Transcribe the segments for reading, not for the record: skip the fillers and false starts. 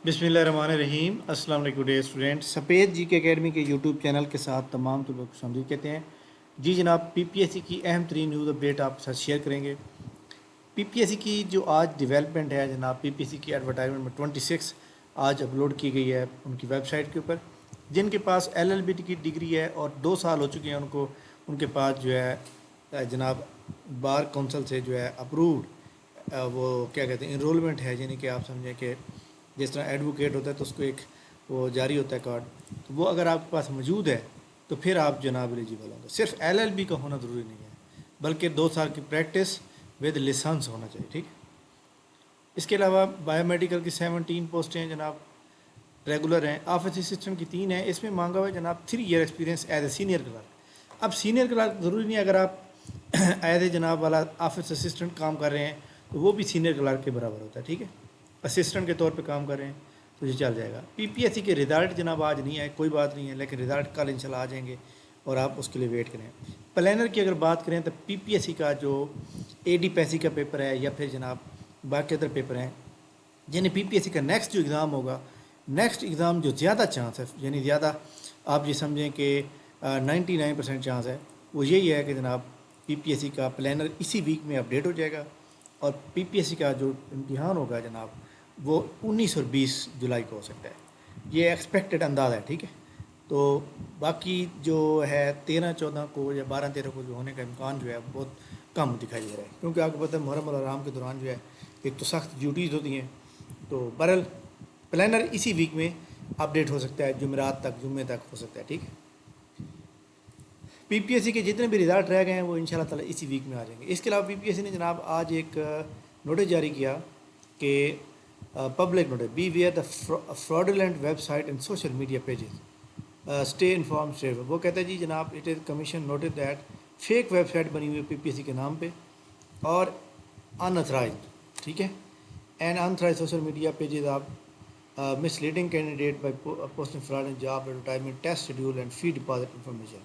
बिस्मिल्लाहिर्रहमानिर्रहीम। अस्सलाम वालेकुम डे स्टूडेंट। सफ़ेद जी के अकेडमी के यूट्यूब चैनल के साथ तमाम तो लोग खुशामदीद कहते हैं। जी जनाब, पीपीएससी की अहम तरीन न्यूज़ अपडेट आपके साथ शेयर करेंगे। पीपीएससी की जो आज डेवलपमेंट है जनाब, पीपीएससी की एडवर्टाइजमेंट में 26 आज अपलोड की गई है उनकी वेबसाइट के ऊपर। जिनके पास एलएलबी की डिग्री है और 2 साल हो चुके हैं उनको, उनके पास जो है जनाब बार काउंसिल से जो है अप्रूव्ड वो क्या कहते हैं इनरोलमेंट है, यानी कि आप समझें कि जिस तरह एडवोकेट होता है तो उसको एक वो जारी होता है कार्ड, तो वो अगर आपके पास मौजूद है तो फिर आप जनाब एलिजिबल होंगे। सिर्फ एलएलबी का होना ज़रूरी नहीं है, बल्कि 2 साल की प्रैक्टिस विद लाइसेंस होना चाहिए। ठीक। इसके अलावा बायोमेडिकल की 17 पोस्टें हैं जनाब, रेगुलर हैं। ऑफिस असिस्टेंट की 3 हैं। इसमें मांगा हुआ है जनाब 3 year experience as a senior clerk. अब सीनियर क्लर्क ज़रूरी नहीं, अगर आप एज ए जनाब वाला ऑफिस असिस्टेंट काम कर रहे हैं तो वो भी सीनियर क्लर्क के बराबर होता है। ठीक है, असिस्टेंट के तौर पे काम कर रहे हैं तो ये चल जाएगा। पीपीएससी के रिज़ल्ट जनाब आज नहीं आए, कोई बात नहीं है, लेकिन रिज़ल्ट कल इंशाल्लाह आ जाएंगे और आप उसके लिए वेट करें। प्लानर की अगर बात करें तो पीपीएससी का जो एडीपीएससी का पेपर है या फिर जनाब बाकी अदर पेपर हैं, यानी पीपीएससी का नेक्स्ट जो एग्ज़ाम होगा, नेक्स्ट एग्ज़ाम जो ज़्यादा चांस है, यानी ज़्यादा आप ये समझें कि 99% चांस है, वो यही है कि जनाब पीपीएससी का प्लानर इसी वीक में अपडेट हो जाएगा और पीपीएससी का जो इम्तिहान होगा जनाब वो 19 और 20 जुलाई को हो सकता है। ये एक्सपेक्टेड अंदाज़ है। ठीक है, तो बाकी जो है 13-14 को या 12-13 को जो होने का इम्कान जो है बहुत कम दिखाई दे रहा है, क्योंकि आपको पता है मुहर्रम और आराम के दौरान जो है एक तो सख्त ड्यूटीज़ होती हैं। तो बहरहाल प्लानर इसी वीक में अपडेट हो सकता है, जुमेरात तक, जुम्मे तक हो सकता है। ठीक है, पीपीएससी के जितने भी रिज़ल्ट रह गए हैं वो इंशाल्लाह ताला इसी वीक में आ जाएंगे। इसके अलावा पीपीएससी ने जनाब आज एक नोटिस जारी किया कि public notice, be aware the fraudulent website and social media pages, stay inform stay. वो कहता है जी जनाब, it is commission notice that fake website बनी हुई है पीपीएससी के नाम पे और अनऑथराइज्ड, ठीक है, and unauthorised social media pages आप misleading candidate by posting fraud job advertisement, test schedule and fee deposit information.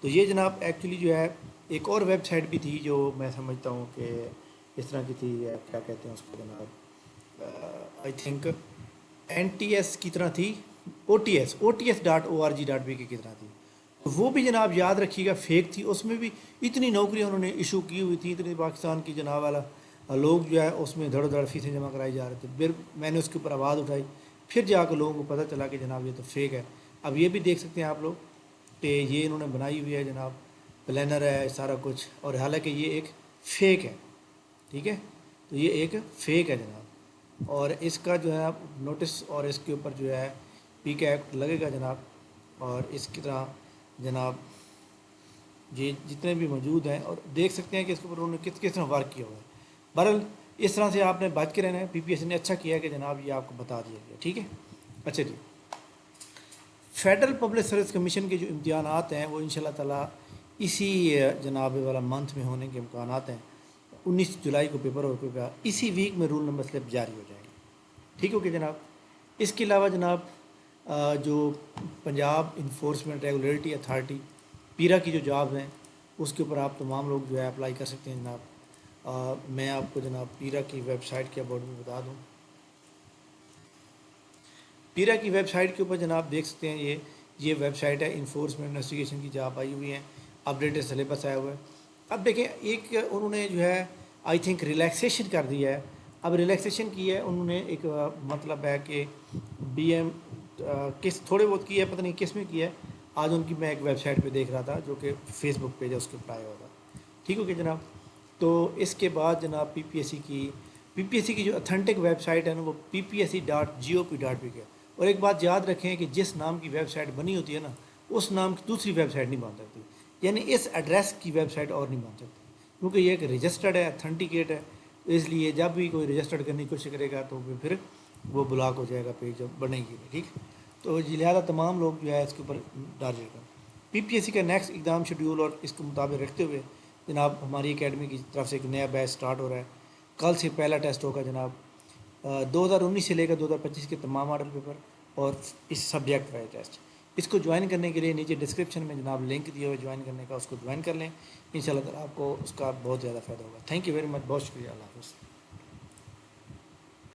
तो ये जनाब एक्चुअली जो है एक और वेबसाइट भी थी जो मैं समझता हूँ कि इस तरह की थी, क्या कहते हैं उसको जनाब, आई थिंक NTS की तरह थी, ots.org.bk की तरह थी। तो वो भी जनाब याद रखिएगा फेक थी। उसमें भी इतनी नौकरियाँ उन्होंने इशू की हुई थी, इतनी पाकिस्तान की जनाब वाला लोग जो है उसमें धड़ धड़ फीसें जमा कराई जा रहे थे। फिर मैंने उसके ऊपर आवाज़ उठाई, फिर जाकर लोगों को पता चला कि जनाब ये तो फेक है। अब ये भी देख सकते हैं आप लोग कि ये इन्होंने बनाई हुई है जनाब, प्लानर है सारा कुछ, और हालांकि ये एक फ़ेक है। ठीक है, तो ये एक फ़ेक है जनाब, और इसका जो है नोटिस और इसके ऊपर जो है PK एक्ट लगेगा जनाब। और इसकी तरह जनाब ये जितने भी मौजूद हैं और देख सकते हैं कि इसके ऊपर उन्होंने किस किस तरह वर्क किया हुआ है। बहरहाल इस तरह से आपने बच के रहना है। पीपीएससी ने अच्छा किया कि जनाब ये आपको बता दिया गया। ठीक है, अच्छा जी। फेडरल पब्लिक सर्विस कमीशन के जो इम्तिहानात हैं वो इंशाल्लाह ताला इसी जनाब वाला मंथ में होने के इम्कान हैं। 19 जुलाई को पेपर होगा, इसी वीक में रूल नंबर स्लिप जारी हो जाएगी। ठीक हो गया जनाब। इसके अलावा जनाब जो पंजाब इन्फोर्समेंट रेगुलेटरी अथॉरिटी पीरा की जो जॉब हैं उसके ऊपर आप तमाम लोग जो है अप्लाई कर सकते हैं जनाब। मैं आपको जनाब पीरा की वेबसाइट के अबाउट में बता दूँ। पीरा की वेबसाइट के ऊपर जनाब देख सकते हैं ये वेबसाइट है, इन्फोर्समेंट इन्वेस्टिगेशन की जॉब आई हुई हैं, अपडेटेड सिलेबस आया हुआ है। अब देखें, एक उन्होंने जो है आई थिंक रिलैक्सेशन कर दिया है। अब रिलैक्सेशन की है उन्होंने, एक मतलब है कि BM किस थोड़े बहुत की है, पता नहीं किस में की है। आज उनकी मैं एक वेबसाइट पे देख रहा था जो कि फेसबुक पेज है उसके ऊपर आया हुआ था। ठीक हो गया जनाब। तो इसके बाद जनाब पीपीएससी की जो अथेंटिक वेबसाइट है ना वो ppsc.gop.bk है। और एक बात याद रखें कि जिस नाम की वेबसाइट बनी होती है ना, उस नाम की दूसरी वेबसाइट नहीं बन सकती, यानी इस एड्रेस की वेबसाइट और नहीं बन सकती, क्योंकि ये एक रजिस्टर्ड है, अथेंटिकेट है। तो इसलिए जब भी कोई रजिस्टर्ड करने की कोशिश करेगा तो फिर वो ब्लॉक हो जाएगा पेज जब बनेगी। ठीक, तो लिहाजा तमाम लोग जो है इसके ऊपर डालिएगा। पीपीएससी का नेक्स्ट एग्ज़ाम शेड्यूल और इसके मुताबिक रखते हुए जनाब हमारी एकेडमी की तरफ से एक नया बैच स्टार्ट हो रहा है। कल से पहला टेस्ट होगा जनाब 2019 से लेकर 2025 के तमाम मॉडल पेपर और इस सब्जेक्ट वाइज टेस्ट। इसको ज्वाइन करने के लिए नीचे डिस्क्रिप्शन में जनाब लिंक दिया हुआ है ज्वाइन करने का, उसको ज्वाइन कर लें। इंशाल्लाह आपको उसका बहुत ज़्यादा फ़ायदा होगा। थैंक यू वेरी मच, बहुत शुक्रिया। अल्लाह हाफ़िज़।